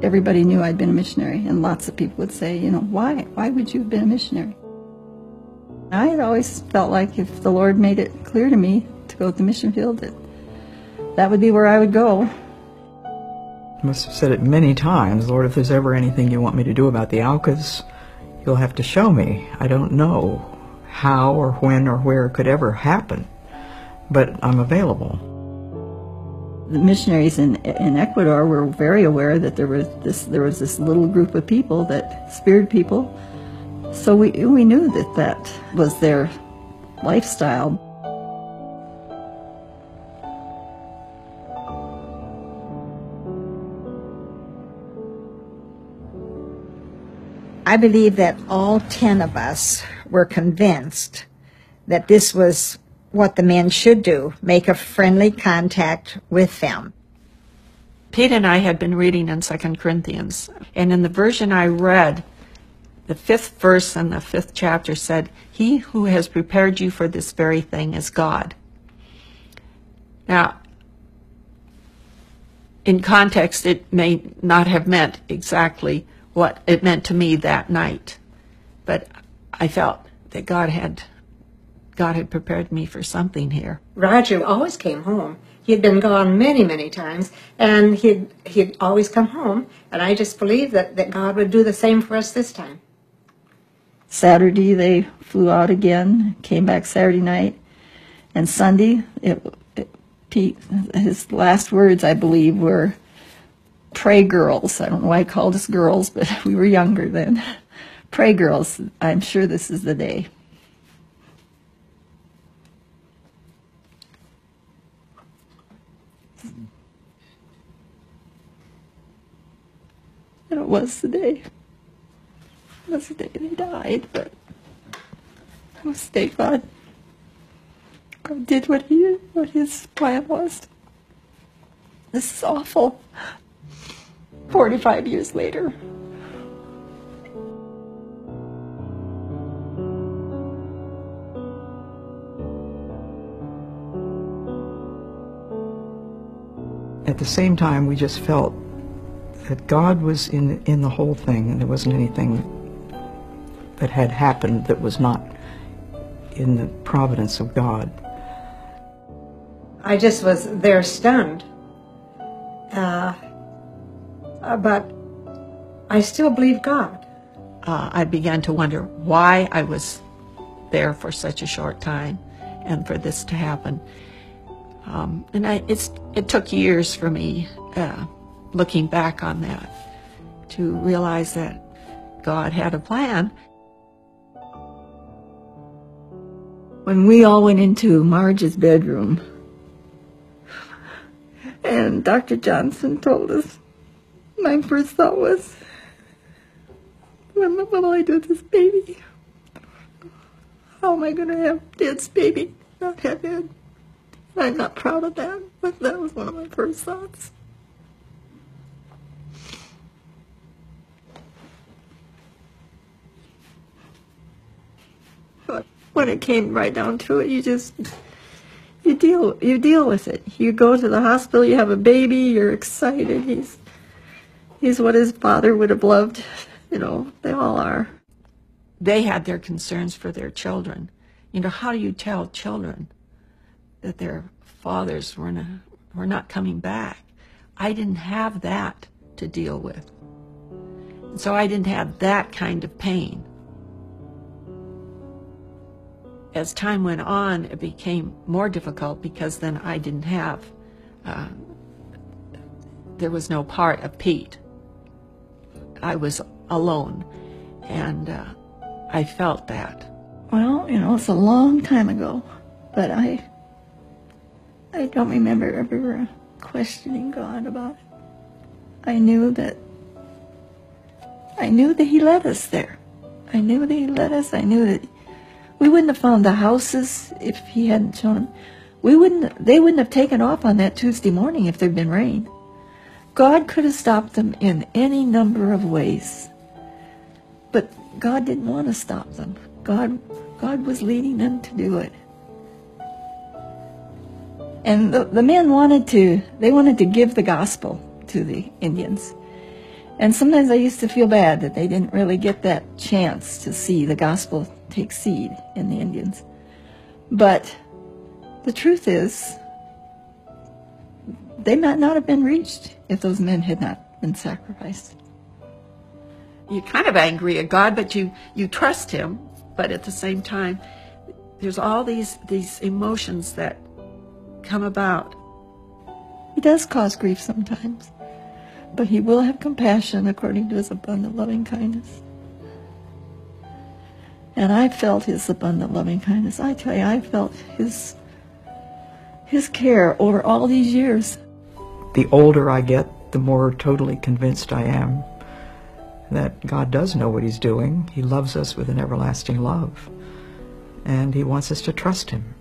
everybody knew I'd been a missionary, and lots of people would say, you know, why would you have been a missionary? I had always felt like if the Lord made it clear to me to go to the mission field, that would be where I would go. I must have said it many times, Lord, if there's ever anything you want me to do about the Aucas, you'll have to show me. I don't know how or when or where it could ever happen, but I'm available. The missionaries in Ecuador were very aware that there was this little group of people, that spirit people, so we knew that was their lifestyle. I believe that all 10 of us were convinced that this was what the men should do, make a friendly contact with them. Pete and I had been reading in 2 Corinthians, and in the version I read, the 5th verse in the 5th chapter said, "He who has prepared you for this very thing is God." Now, in context, it may not have meant exactly what it meant to me that night, but I felt that God had prepared me for something here. Roger always came home. He had been gone many, many times, and he'd always come home, and I just believed that God would do the same for us this time. Saturday they flew out again, came back Saturday night, and Sunday, Pete, his last words, I believe, were, "Pray, girls." I don't know why he called us girls, but we were younger then. "Pray, girls, I'm sure this is the day." And it was the day. It was the day they died, but it was the day God did what his plan was. This is awful. 45 years later. At the same time, we just felt that God was in the whole thing, and there wasn't anything that had happened that was not in the providence of God. I just was there stunned. But I still believe God. I began to wonder why I was there for such a short time and for this to happen. And it took years for me, looking back on that, to realize that God had a plan. When we all went into Marj's bedroom, and Dr. Johnson told us, my first thought was, what will I do with this baby? How am I going to have Dad's baby, not have Ed? I'm not proud of that, but that was one of my first thoughts. But when it came right down to it, you deal with it. You go to the hospital, you have a baby, you're excited. He's what his father would have loved. You know, they all are. They had their concerns for their children. You know, how do you tell children that their fathers were not coming back? I didn't have that to deal with. And so I didn't have that kind of pain. As time went on, it became more difficult because then I didn't have, there was no part of Pete. I was alone, and I felt that. Well, you know, it's a long time ago, but I don't remember ever questioning God about it. I knew that He led us there. I knew that He led us. I knew that we wouldn't have found the houses if He hadn't shown them. They wouldn't have taken off on that Tuesday morning if there'd been rain. God could have stopped them in any number of ways. But God didn't want to stop them. God was leading them to do it. And the men wanted to give the gospel to the Indians. And sometimes I used to feel bad that they didn't really get that chance to see the gospel take seed in the Indians. But the truth is, they might not have been reached if those men had not been sacrificed. You're kind of angry at God, but you trust him. But at the same time, there's all these emotions that come about. He does cause grief sometimes, but he will have compassion according to his abundant loving kindness. And I felt his abundant loving kindness. I tell you, I felt his care over all these years. The older I get, the more totally convinced I am that God does know what he's doing. He loves us with an everlasting love, and he wants us to trust him.